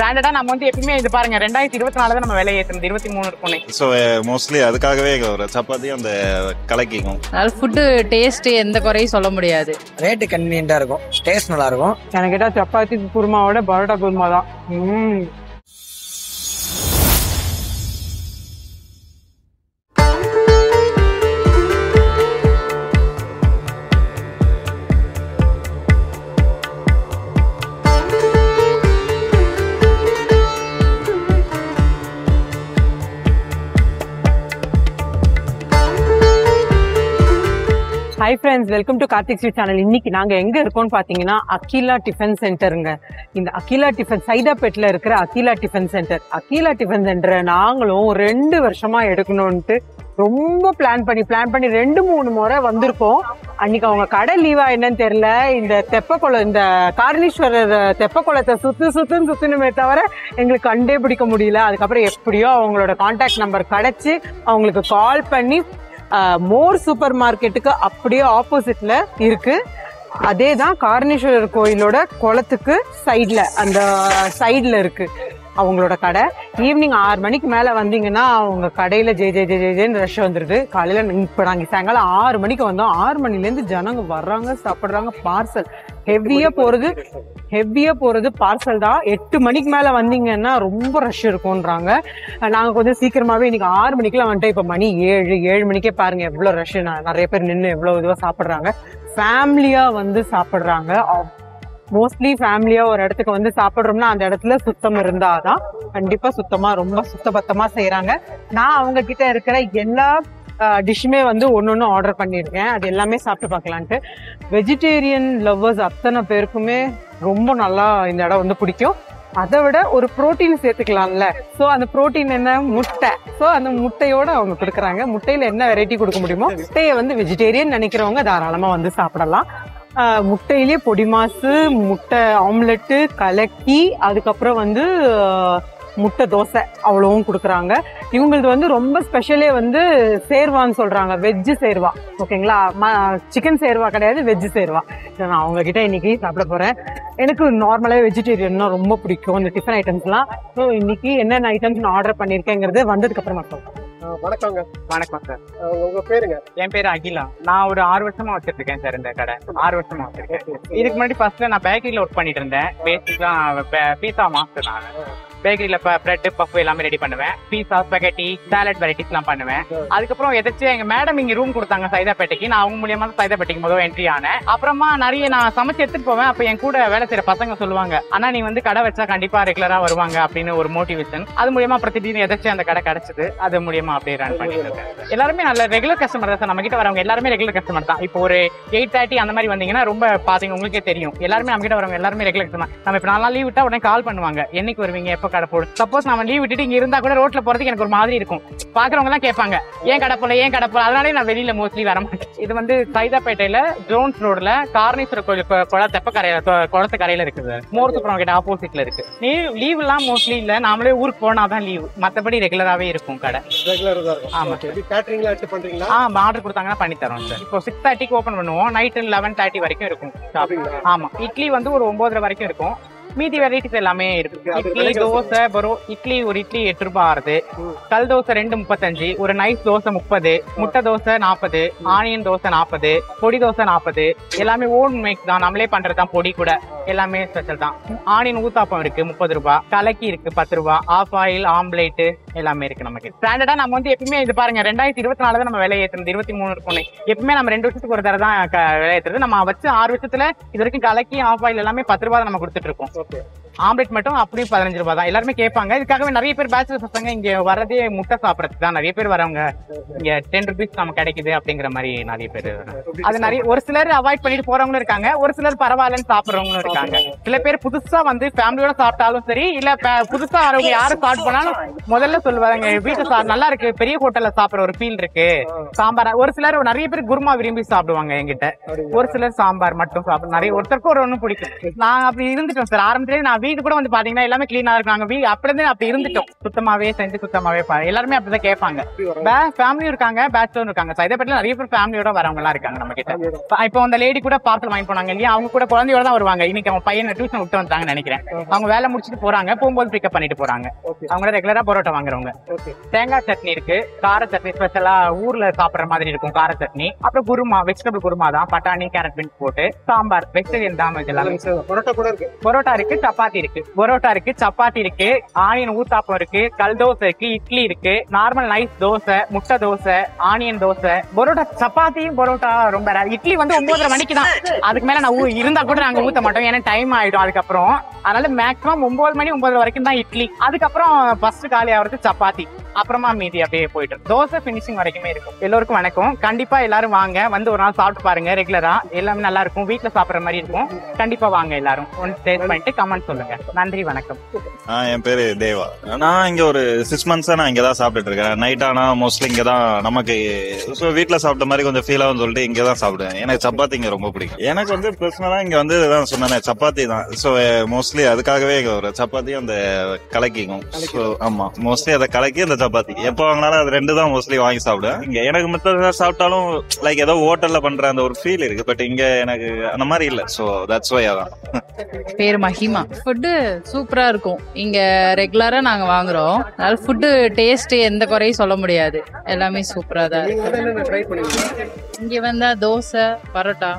ஸ்டாண்டர்டா நம்ம வந்து எப்பவுமே இது பாருங்க 2024 நம்ம விலை ஏற்றுறது 23 இருக்கும். ஸோ மோஸ்ட்லி அதுக்காகவே ஒரு சப்பாத்தி அந்த கலக்கிக்கும். அதனால ஃபுட்டு டேஸ்ட் எந்த குறையும் சொல்ல முடியாது. ரேட்டு கன்வீனியன்டா இருக்கும், டேஸ்ட் நல்லா இருக்கும். எனக்கு கேட்டா சப்பாத்தி குருமாவோட பரோட்டா குருமா தான். Hi friends, welcome to Karthik sweet channel. இன்னைக்கு நாங்க எங்க இருக்கோம்னு பாத்தீங்கன்னா அகிலா டிஃபன் சென்டருங்க. இந்த அகிலா டிஃபன் சைதாப்பேட்ல இருக்கிற Akila tiffin centre. Akila tiffin சென்டரை நாங்களும் 2 வருஷமா எடுக்கணும்ட்டு ரொம்ப பிளான் பண்ணி 2-3 முறை வந்திருக்கோம். அன்னைக்கு அவங்க கடை லீவா என்னன்னு தெரியல. இந்த தெப்பக்குளம், இந்த காரணீஸ்வரர் தெப்பக்குளத்தை சுத்துனுமே தவிர எங்களுக்கு கண்டே பிடிக்க முடியல. அதுக்கப்புறம் எப்படியோ அவங்களோட கான்டாக்ட் நம்பர் கிடைச்சு அவங்களுக்கு கால் பண்ணி மோர் சூப்பர் மார்க்கெட்டுக்கு அப்படியே ஆப்போசிட்ல இருக்கு. அதே தான் காரணீஸ்வரர் கோயிலோட குளத்துக்கு சைட்ல, அந்த சைட்ல இருக்கு அவங்களோட கடை. ஈவினிங் 6 மணிக்கு மேல வந்தீங்கன்னா அவங்க கடையில ஜென்னு ரஷ் வந்துருது. காலையில இப்ப நாங்க சாயங்காலம் 6 மணிக்கு வந்தோம். 6 மணில இருந்து ஜனங்க வர்றாங்க, சாப்பிடுறாங்க. பார்சல் ஹெவியா போறது பார்சல் தான். 8 மணிக்கு மேல வந்தீங்கன்னா ரொம்ப ரஷ் இருக்கும்ன்றாங்க. நாங்க கொஞ்சம் சீக்கிரமாவே இன்னைக்கு 6 மணிக்கெல்லாம் வந்துட்டு இப்ப மணி 7 மணிக்கே பாருங்க எவ்வளவு ரஷ். நிறைய பேர் நின்று எவ்வளவு இதுவா சாப்பிடுறாங்க. ஃபேமிலியா வந்து சாப்பிடுறாங்க. மோஸ்ட்லி ஃபேமிலியா ஒரு இடத்துக்கு வந்து சாப்பிடுறோம்னா அந்த இடத்துல சுத்தம் இருந்தாதான். கண்டிப்பா சுத்தமா, ரொம்ப சுத்தபத்தமா செய்யறாங்க. நான் அவங்க கிட்ட இருக்கிற எல்லா டிஷ்ஷுமே வந்து ஒன்னொன்னு ஆர்டர் பண்ணியிருக்கேன். அது எல்லாமே சாப்பிட்டு பார்க்கலான்ட்டு. வெஜிடேரியன் லவ்வர்ஸ் அத்தனை பேருக்குமே ரொம்ப நல்லா இந்த இடம் வந்து பிடிக்கும். அதை விட ஒரு புரோட்டீன் சேர்த்துக்கலாம்ல. ஸோ அந்த புரோட்டீன் என்ன, முட்டை. ஸோ அந்த முட்டையோட அவங்க கொடுக்குறாங்க. முட்டையில என்ன வெரைட்டி கொடுக்க முடியுமோ, முட்டையை வந்து வெஜிடேரியன் நினைக்கிறவங்க தாராளமா வந்து சாப்பிடலாம். முட்டையிலேயே பொடி மாசு, முட்டை ஆம்லெட்டு, கலக்கி, அதுக்கப்புறம் வந்து முட்டை தோசை அவ்வளவும் கொடுக்குறாங்க. இவங்களது வந்து ரொம்ப ஸ்பெஷலே வந்து சேர்வான்னு சொல்றாங்க. வெஜ்ஜு சேர்வா, ஓகேங்களா? சிக்கன் சேர்வா கிடையாது, வெஜ்ஜு சேர்வா. நான் அவங்க கிட்ட இன்னைக்கு சாப்பிட போறேன். எனக்கு நார்மலாவே வெஜிடேரியன்னா ரொம்ப பிடிக்கும் இந்த டிஃபன் ஐட்டம்ஸ்லாம். ஸோ இன்னைக்கு என்னென்ன ஐட்டம்ஸ் நான் ஆர்டர் பண்ணியிருக்கேங்கிறது வந்ததுக்கு அப்புறமா சொல்றேன். வணக்கம் சார். உங்க பேருங்க? என் பேரு அகிலா. நான் ஒரு 6 வருஷமா வச்சிட்டு இருக்கேன் சார் இந்த கடை. 6 வருஷமா வச்சிருக்கேன். இதுக்கு முன்னாடி ஃபர்ஸ்ட்ல நான் பேக்கரியில ஒர்க் பண்ணிட்டு இருந்தேன். பேசிக்கா பீஸா மாஸ்டர். நான் பேக்கரியில பிரெட் பஃப் எல்லாமே ரெடி பண்ணுவேன். பீஸா, ஸ்பெகட்டி, சாலட் வெரைட்டிஸ் எல்லாம் பண்ணுவேன். அதுக்கப்புறம் எதாச்சும் எங்க மேடம் இங்க ரூம் கொடுத்தாங்க சைதாப்பேட்டைக்கு. நான் அவங்க மூலியமா சைதாப்பேட்டைக்கு முதல் என்ட்ரி ஆனேன். அப்புறமா நிறைய நான் சமைச்சு எடுத்துட்டு போவேன். அப்ப என் கூட வேலை செய்யற பசங்க சொல்லுவாங்க, ஆனா நீ வந்து கடை வச்சா கண்டிப்பா ரெகுலரா வருவாங்க அப்படின்னு ஒரு மோட்டிவேஷன். அது மூலியமா அப்புறம் திடீர்னு எதாச்சும் அந்த கடை கிடைச்சது. அது மூலியமா அப்படியே ரன் பண்ணிட்டு இருக்கேன். எல்லாருமே நல்ல ரெகுலர் கஸ்டமர் தான் சார். நம்ம கிட்ட வரவங்க எல்லாருமே ரெகுலர் கஸ்டமர் தான். இப்போ ஒரு 8:30 அந்த மாதிரி வந்தீங்கன்னா ரொம்ப பாத்தீங்க உங்களுக்கே தெரியும். எல்லாருமே நம்ம கிட்ட வரவங்க எல்லாருமே ரெகுலர் கஸ்டமர். நம்ம இப்ப 4 நாள் லீவ் விட்டா உடனே கால் பண்ணுவாங்க, என்னைக்கு வருவீங்க, எப்ப கடை போடு. சப்போஸ் நம்ம லீவ் விட்டுட்டு இங்க இருந்தா கூட ரோட்ல போறதுக்கு எனக்கு ஒரு மாதிரி இருக்கும். பாக்குறவங்க எல்லாம் கேட்பாங்க, ஏன் கடை போல. அதனாலே நான் வெளியில மோஸ்ட்லி வர மாட்டேன். இது வந்து சைதாப்பேட்டையில ஜோன்ஸ் ரோட்ல காரணீஸ்வரர் கோயில் குளத்து கரையில இருக்குது. மோர் சூப்பர் மார்க்கெட் ஆப்போசிட்ல இருக்கு. லீவ் எல்லாம் மோஸ்ட்லி இல்ல, நாமளே ஊருக்கு போனாதான் லீவ். மத்தபடி ரெகுலராவே இருக்கும் கடை. ஆமா, ஆர்டர் கொடுத்தாங்கன்னா பண்ணி தரோம் சார். இப்போ 6:30க்கு ஓபன் பண்ணுவோம். நைட் 11:30 வரைக்கும் இருக்கும். ஆமா, இட்லி வந்து ஒரு 9:30 வரைக்கும் இருக்கும். மீதி வெரைட்டிஸ் எல்லாமே இருக்கு. இட்லி, தோசை, இட்லி ஒரு இட்லி 8 ரூபாய் ஆறுது. கல் தோசை 2.35, ஒரு நைஸ் தோசை 30, முட்டை தோசை 40, ஆனியன் தோசை 40, பொடி தோசை 40. எல்லாமே ஓன் மேக் தான், நம்மளே பண்றதுதான். பொடி கூட எல்லாமே ஸ்பெஷல் தான். ஆனியன் ஊத்தாப்பம் இருக்கு 30 ரூபாய், கலக்கி இருக்கு 10 ரூபாய், ஆஃப் ஆயில், ஆம்லேட் எல்லாமே இருக்கு. நமக்கு ஸ்டாண்டர்டா நம்ம வந்து எப்பவுமே இது பாருங்க 2024 தான் நம்ம விலை ஏற்றுறது 23 இருக்கும். எப்பவுமே நம்ம 2 வருஷத்துக்கு ஒரு தடவை தான் விலை ஏற்றுறது. நம்ம வச்சு 6 வருஷத்துல இது வரைக்கும் கலக்கி ஆஃப் ஆயில் எல்லாமே 10 ரூபாய் தான் நம்ம கொடுத்துட்டு இருக்கோம். ஆம்லெட் மட்டும் அப்படியே 15 ரூபாய் தான். எல்லாருமே கேட்பாங்க. இதுக்காகவே நிறைய பேர் பேச்சுலர் பசங்க இங்க வரதே முட்டை சாப்பிடறதுக்கு தான் நிறைய பேர் வரவங்க. இங்க 10 ரூபீஸ் நம்ம கிடைக்குது அப்படிங்கிற மாதிரி நிறைய பேர். அது நிறைய ஒரு சிலர் அவாய்ட் பண்ணிட்டு போறவங்களும் இருக்காங்க, ஒரு சிலர் பரவாயில்லன்னு சாப்பிடுறவங்களும் இருக்காங்க. சில பேர் புதுசா வந்து ஃபேமிலியோட சாப்பிட்டாலும் சரி, இல்ல புதுசா வரவங்க யாரும் ஸ்டார்ட் பண்ணாலும் முதல்ல சொல்லுவாங்க, வீட்டுல நல்லா இருக்கு, பெரிய ஹோட்டல்ல சாப்பிடுற ஒரு ஃபீல் இருக்கு, சாம்பார். ஒரு சிலர் நிறைய பேர் குருமா விரும்பி சாப்பிடுவாங்க என்கிட்ட. ஒரு சிலர் சாம்பார் மட்டும் சாப்பிடும். நிறைய ஒருத்தருக்கும் ஒரு ஒண்ணு பிடிக்கும். நான் அப்படி இருந்துட்டேன் சார். ஆரம்பத்திலேயே நான் வீடு கூட வந்து பாத்தீங்கன்னா எல்லாமே கிளீனா இருக்காங்க. வீடு அப்படிதான் அப்படி இருந்துட்டோம், சுத்தமாவே செஞ்சு சுத்தமாவே எல்லாருமே அப்படிதான் கேட்பாங்க. ஃபேமிலியும் இருக்காங்க, பேச்சுலரும் இருக்காங்க. சைதாப்பேட்ல நிறைய பேர் ஃபேமிலியோட வரவங்க எல்லாம் இருக்காங்க நம்ம கிட்ட. இப்போ அந்த லேடி கூட பார்சல் வாங்கி போனாங்க இல்லையா, அவங்க கூட குழந்தையோட தான் வருவாங்க. இன்னைக்கு அவங்க பையனை டியூஷன் விட்டு வந்தாங்கன்னு நினைக்கிறேன். அவங்க வேலை முடிச்சுட்டு போறாங்க, போகும்போது பிக்கப் பண்ணிட்டு போறாங்க. அவங்க ரெகுலரா பரோட்டா வாங்குறவங்க. தேங்காய் சட்னி இருக்கு, கார சட்னி ஸ்பெஷலா ஊர்ல சாப்பிடுற மாதிரி இருக்கும் கார சட்னி. அப்புறம் குருமா, வெஜிடபிள் குருமா தான், பட்டாணி கேரட் பீன்ஸ் போட்டு சாம்பார், வெஜிடேரியன் தான் எல்லாமே. பரோட்டா இருக்கு, சப்பாத்தி இருக்கு. பரோட்டா இருக்கு, சப்பாத்தி இருக்கு, ஆனியன் ஊத்தாப்பம் இருக்கு, கல் தோசை இருக்கு, இட்லி இருக்கு, நார்மல் நைஸ் தோசை, முட்டை தோசை, ஆனியன் தோசை. பரோட்டா சப்பாத்தியும் பரோட்டா ரொம்ப ரேர். இட்லி வந்து 9:30 மணிக்கு தான், அதுக்கு மேல நான் இருந்தா கூட நாங்க ஊத்த மாட்டோம், ஏன்னா டைம் ஆயிடும் அதுக்கப்புறம். அதனால மேக்ஸிமம் 9 மணி 9 வரைக்கும் தான் இட்லி. அதுக்கப்புறம் ஃபர்ஸ்ட் காலி ஆகிறது சப்பாத்தி, அப்புறமா மீதி அப்படியே போயிட்டு தோசை பினிஷிங் வரைக்குமே இருக்கும். எல்லோருக்கும் வணக்கம். கண்டிப்பா எல்லாரும் வாங்க, வந்து ஒரு நாள் சாப்பிட்டு பாருங்க. ரெகுலரா எல்லாமே நல்லா இருக்கும், வீட்டுல சாப்பிடுற மாதிரி இருக்கும். கண்டிப்பா வாங்க எல்லாரும், ஒன்று டேஸ்ட் பண்ணிட்டு கமெண்ட் சொல்லுங்க. நன்றி, வணக்கம். என் பேரு தேவா. நான் இங்க ஒரு 6 months நான் இங்கதான் சாப்பிட்டுட்டு இருக்கேன். நைட் ஆனா மோஸ்ட்லி இங்கதான் நமக்கு வீட்டுல சாப்பிட்ட மாதிரி கொஞ்சம் ஃபீல் ஆகும் சொல்லிட்டு இங்கதான் சாப்பிடுவேன். எனக்கு சப்பாத்தி இங்க ரொம்ப பிடிக்கும். எனக்கு வந்து பர்சனலா இங்க வந்து இதான் சொன்னேன், சப்பாத்தி தான். சோ மோஸ்ட்லி அதுக்காகவே இங்க ஒரு சப்பாத்தி அந்த கலக்கிக்கும். ஆமா, மோஸ்ட்லி அதை கலக்கி அந்த சப்பாத்தி எப்ப வாங்கினாலும் அது 2 தான் மோஸ்ட்லி வாங்கி சாப்பிடுவேன். இங்க எனக்கு மத்த சாப்பிட்டாலும் லைக் ஏதோ ஹோட்டல்ல பண்ற அந்த ஒரு ஃபீல் இருக்கு, பட் இங்க எனக்கு அந்த மாதிரி இல்ல. So that's why. அதான் பேர் மஹிமா. ஃபுட்டு சூப்பரா இருக்கும், இங்க ரெகுலரா நாங்க வாங்குறோம். அதனால ஃபுட்டு டேஸ்ட் எந்த குறையும் சொல்ல முடியாது, எல்லாமே சூப்பரா தான் இருக்கு. இங்க வந்தா தோசை, பரோட்டா,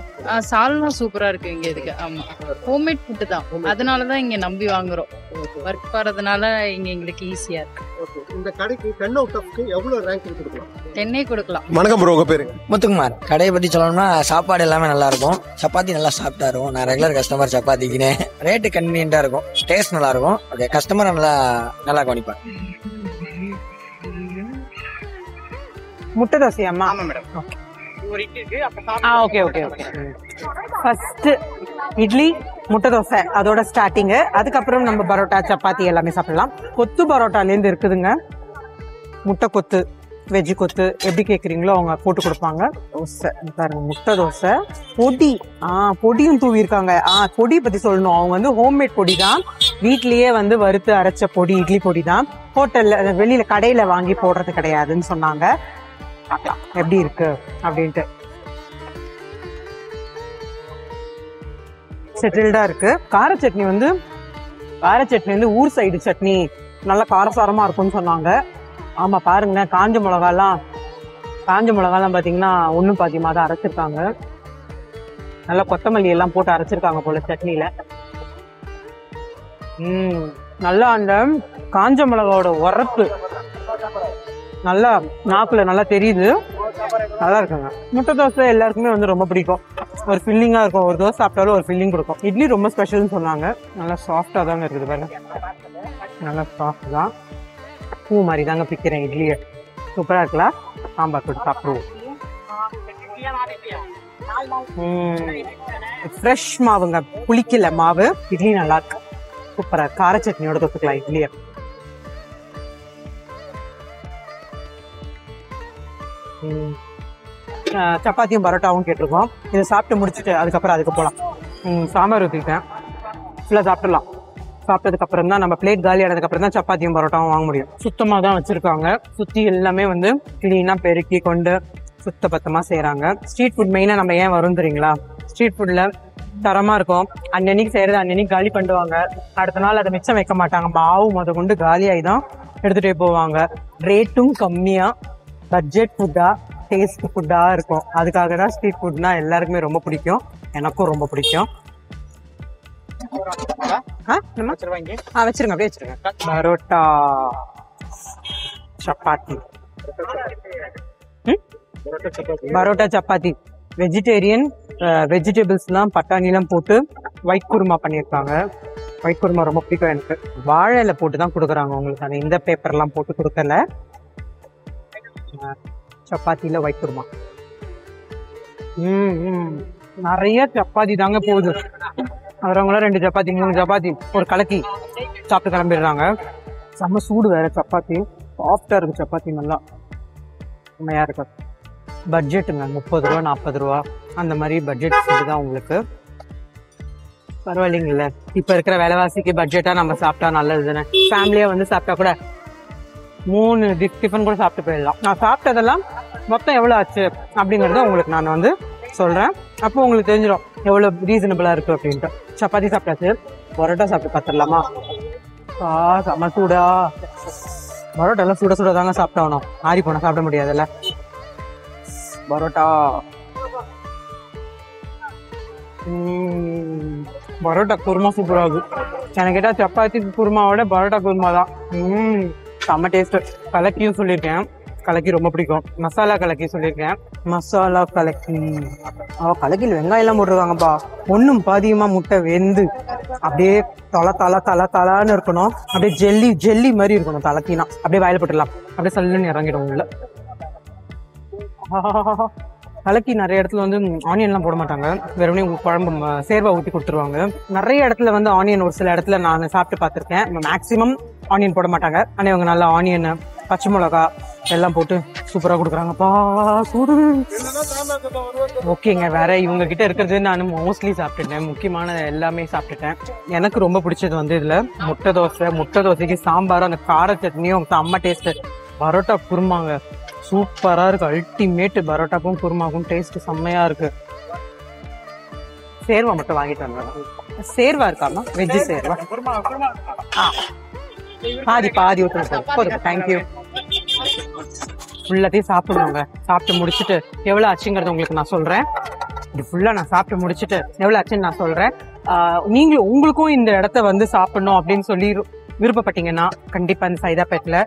சால்னா சூப்பரா இருக்கு இங்க. இதுக்கு ஆமா, ஹோம்மேட் ஃபுட்டு தான், அதனாலதான் இங்க நம்பி வாங்குறோம். ஒர்க் போறதுனால இங்க எங்களுக்கு ஈஸியா இருக்கு. இந்த கடைக்கு 10 out of எவ்வளவு ரேங்க் கொடுக்கலாம்? 10 கொடுக்கலாம். வணக்கம் ப்ரோ, உங்க பேரு? முத்துக்குமார். கடையை பத்தி சொல்லணும்னா சாப்பாடு எல்லாமே நல்லா இருக்கும், சப்பாத்தி நல்லா சாப்பிட்டா இருக்கும். நான் ரெகுலர் கஸ்டமர் சப்பாத்திக்குன்னு. ரேட்டு கன்வீனியன்டா இருக்கும், டேஸ்ட் நல்லா இருக்கும். ஓகே, கஸ்டமர் நல்லா கவனிப்பாங்க. முட்டை தோசையாம்மா? ஆமா madam. Okay okay okay. First idli, முட்டை தோசை, அதோட ஸ்டார்டிங். அதுக்கப்புறம் நம்ம பரோட்டா, சப்பாத்தி எல்லாமே சாப்பிடலாம். கொத்து பரோட்டால இருந்து இருக்குதுங்க. முட்டை கொத்து, வெஜ்ஜு கொத்து, எப்படி கேக்குறீங்களோ அவங்க போட்டு கொடுப்பாங்க. தோசை பாருங்க, முட்டை தோசை, பொடி, பொடியும் தூவி இருக்காங்க. பொடி பத்தி சொல்லணும், அவங்க வந்து ஹோம்மேட் பொடி தான், வீட்லயே வந்து வறுத்து அரைச்ச பொடி, இட்லி பொடி தான். ஹோட்டல்ல வெளியில கடையில வாங்கி போடுறது கிடையாதுன்னு சொன்னாங்க. எப்படி இருக்கு அப்படின்ட்டு செட்டில்டா இருக்கு. கார சட்னி வந்து ஊர் சைடு சட்னி, நல்ல காரசாரமா இருக்கும்னு சொன்னாங்க. ஆமா பாருங்க, காஞ்ச மிளகாலாம் பாத்தீங்கன்னா ஒண்ணும் பாத்தியமா தான் அரைச்சிருக்காங்க. நல்லா கொத்தமல்லி எல்லாம் போட்டு அரைச்சிருக்காங்க போல சட்னியில. நல்லா அந்த காஞ்ச மிளகாவோட உரப்பு நல்லா நாக்குல நல்லா தெரியுது, நல்லா இருக்குங்க. முட்டை தோசை எல்லாருக்குமே வந்து ரொம்ப பிடிக்கும், ஒரு ஃபில்லிங்கா இருக்கும். ஒரு தோசை சாப்பிட்டாலும் ஒரு ஃபில்லிங் கொடுக்கும். இட்லி ரொம்ப ஸ்பெஷல்னு சொன்னாங்க, நல்லா சாஃப்டா தாங்க இருக்குது பாருங்க, நல்லா சாஃப்ட் தான். பூ மாதிரி தாங்க பிக்கிறேன் இட்லியை. சூப்பரா இருக்கலாம். சாம்பார் போட்டு சாப்பிடுவோம். ஃப்ரெஷ் மாவுங்க, புளிக்கல மாவு. இட்லி நல்லா இருக்கு, சூப்பரா. கார சட்னியோட தொட்டுக்கலாம் இட்லியை. சப்பாத்தியும் பரோட்டாவும் கேட்டிருக்கோம். இதை சாப்பிட்டு முடிச்சுட்டு அதுக்கு போகலாம். சாம்பார் ஊற்றிட்டேன், ஃபுல்லாக சாப்பிடலாம். சாப்பிட்டதுக்கு அப்புறம் தான் நம்ம பிளேட் காலி ஆனதுக்கு அப்புறம் தான் சப்பாத்தியும் பரோட்டாவும் வாங்க முடியும். சுத்தமாக தான் வச்சிருக்காங்க, சுற்றி எல்லாமே வந்து கிளீனாக பெருக்கி கொண்டு சுத்த பத்தமாக செய்கிறாங்க. ஸ்ட்ரீட் ஃபுட் மெயினாக நம்ம ஏன் வரும் தெரியுங்களா? ஸ்ட்ரீட் ஃபுட்டில் தரமாக இருக்கும், அன்னன்னைக்கு செய்கிறது அன்னன்னைக்கு காலி பண்ணுவாங்க. அடுத்த நாள் அதை மிச்சம் வைக்க மாட்டாங்க, மாவு முத கொண்டு காலியாகி தான் எடுத்துகிட்டே போவாங்க. ரேட்டும் கம்மியாக, பட்ஜெட் ஃபுட்டா, டேஸ்ட் ஃபுட்டா இருக்கும். அதுக்காக தான் ஸ்ட்ரீட் ஃபுட்னா எல்லாருக்குமே ரொம்ப பிடிக்கும், எனக்கும் ரொம்ப பிடிக்கும். வச்சிருங்க, அப்படியே வச்சிருங்க. பரோட்டா, சப்பாத்தி, பரோட்டா சப்பாத்தி, வெஜிடேரியன், வெஜிடபிள்ஸ்லாம் பட்டாணிலாம் போட்டு ஒயிட் குருமா பண்ணியிருக்காங்க. ஒயிட் குருமா ரொம்ப பிடிக்கும் எனக்கு. வாழை இலை போட்டு தான் கொடுக்குறாங்க உங்களுக்கு, அந்த இந்த பேப்பர்லாம் போட்டு கொடுக்கல. சப்பாத்தியில ஒயிட் குருமா. நிறைய சப்பாத்தி தாங்க போகுது. அவரவங்களாம் 2 சப்பாத்தி 3 சப்பாத்தி ஒரு கலக்கி சாப்பிட்டு கிளம்பிடுறாங்க. செம்ம சூடு வேற சப்பாத்தி, சாஃப்டா இருக்கு சப்பாத்தி, நல்லா உண்மையா இருக்கு. பட்ஜெட்டுங்க 30 ரூபா 40 ரூபா அந்த மாதிரி பட்ஜெட் ஃபுட்டு தான் உங்களுக்கு. பரவாயில்லைங்கல்ல, இப்ப இருக்கிற விலைவாசிக்கு பட்ஜெட்டா நம்ம சாப்பிட்டா நல்லது தானே. ஃபேமிலியா வந்து சாப்பிட்டா கூட 3 டிஃபன் கூட சாப்பிட்டு போயிடலாம். நான் சாப்பிட்டதெல்லாம் மொத்தம் எவ்வளவு ஆச்சு அப்படிங்கறத உங்களுக்கு நான் வந்து சொல்றேன். அப்போ உங்களுக்கு தெரிஞ்சிடும் எவ்வளவு ரீசனபிளா இருக்கு அப்படின்ட்டு. சப்பாத்தி சாப்பிட்டாச்சு, பரோட்டா சாப்பிட்டு பார்த்துடலாமா? செம்ம சூடா. பரோட்டா எல்லாம் சுட சுட தாங்க சாப்பிட்டாகணும், ஆறி போனா சாப்பிட முடியாதுல்ல. பரோட்டா பரோட்டா குருமா சூப்பரா இருக்கு. எனக்கு கேட்டா சப்பாத்தி குருமாவோட பரோட்டா குருமா தான் செம்ம டேஸ்ட். கலக்கியும் சொல்லியிருக்கேன், கலக்கி ரொம்ப பிடிக்கும். மசாலா கலக்கி சொல்லியிருக்கேன், மசாலா கலக்கி. கலக்கியில் வெங்காயம் எல்லாம் போட்டுருக்காங்கப்பா. ஒன்னும் பாதியமா முட்டை வெந்து அப்படியே தலான்னு இருக்கணும். அப்படியே ஜெல்லி மாதிரி இருக்கணும். தலக்கினா அப்படியே வாயில போட்டுடலாம், அப்படியே சல்லுன்னு இறங்கிடும் உள்ள. கலக்கி நிறைய இடத்துல வந்து ஆனியன்லாம் போட மாட்டாங்க, வெறுமனே குழம்பு சேர்வா ஊற்றி கொடுத்துருவாங்க. நிறைய இடத்துல வந்து ஆனியன், ஒரு சில இடத்துல நான் சாப்பிட்டு பார்த்துருக்கேன், மேக்சிமம் ஆனியன் போட மாட்டாங்க. ஆனால் இவங்க நல்லா ஆனியன், பச்சை மிளகா எல்லாம் போட்டு சூப்பராக கொடுக்குறாங்கப்பா. சூடு. ஓகேங்க, வேற இவங்க கிட்ட இருக்கிறது நான் மோஸ்ட்லி சாப்பிட்டுட்டேன், முக்கியமான எல்லாமே சாப்பிட்டுட்டேன். எனக்கு ரொம்ப பிடிச்சது வந்து இதுல முட்டை தோசைக்கு சாம்பாரும் அந்த கார சட்னியும் செம்ம டேஸ்ட். பரோட்டா குருமாங்க சூப்பரா இருக்கு, அல்டிமேட். பரோட்டாக்கும் குருமாக்கும் டேஸ்ட் செம்மையா இருக்கு. சேர்வா மட்டும் வாங்கிட்டு வந்தேன். சேர்வா இருக்காமா? வெஜ் சேர்வா பாதி ஊற்றுங்க. தேங்க்யூ. ஃபுல்லாத்தையும் சாப்பிடுவாங்க. சாப்பிட்டு முடிச்சுட்டு எவ்வளவு ஆச்சுங்கிறது உங்களுக்கு நான் சொல்றேன். இது ஃபுல்லா நான் சாப்பிட்டு முடிச்சுட்டு எவ்வளவு ஆச்சுன்னு நான் சொல்றேன். நீங்களும் உங்களுக்கும் இந்த இடத்த வந்து சாப்பிடணும் அப்படின்னு சொல்லி விருப்பப்பட்டீங்கன்னா கண்டிப்பா இந்த சைதாப்பேட்ல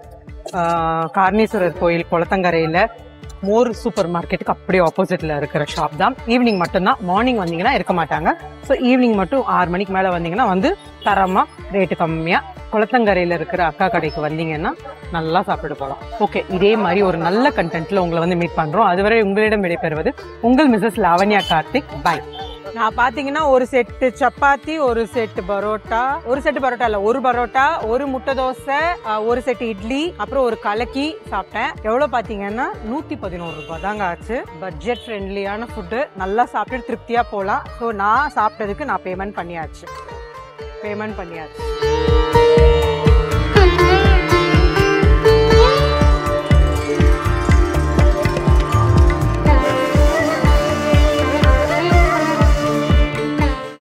கார்னீஸ்வரர் கோயில் குளத்தங்கரையில மோர் சூப்பர் மார்க்கெட்டுக்கு அப்படியே ஆப்போசிட்ல இருக்கிற ஷாப் தான். ஈவினிங் மட்டும்தான், மார்னிங் வந்தீங்கன்னா இருக்க மாட்டாங்க. ஸோ ஈவினிங் மட்டும் 6 மணிக்கு மேல வந்தீங்கன்னா வந்து தரமா ரேட்டு கம்மியா குளத்தங்கரையில இருக்கிற அக்கா கடைக்கு வந்தீங்கன்னா நல்லா சாப்பிட்டு போகலாம். ஓகே, இதே மாதிரி ஒரு நல்ல கண்டென்ட்ல உங்களை வந்து மீட் பண்றோம். அதுவரை உங்களிடம் விடைபெறுவது உங்கள் மிஸ்ஸஸ் லாவண்யா கார்த்திக். பாய். நான் பாத்தீங்கன்னா ஒரு செட்டு சப்பாத்தி, ஒரு செட்டு பரோட்டா இல்ல, ஒரு பரோட்டா, ஒரு முட்டை தோசை, ஒரு செட்டு இட்லி, அப்புறம் ஒரு கலக்கி சாப்பிட்டேன். எவ்வளவு பாத்தீங்கன்னா 111 ரூபாய் தாங்க ஆச்சு. பட்ஜெட் ஃப்ரெண்ட்லியான ஃபுட்டு, நல்லா சாப்பிட்டு திருப்தியா போலாம். ஸோ நான் சாப்பிட்டதுக்கு நான் பேமெண்ட் பண்ணியாச்சு.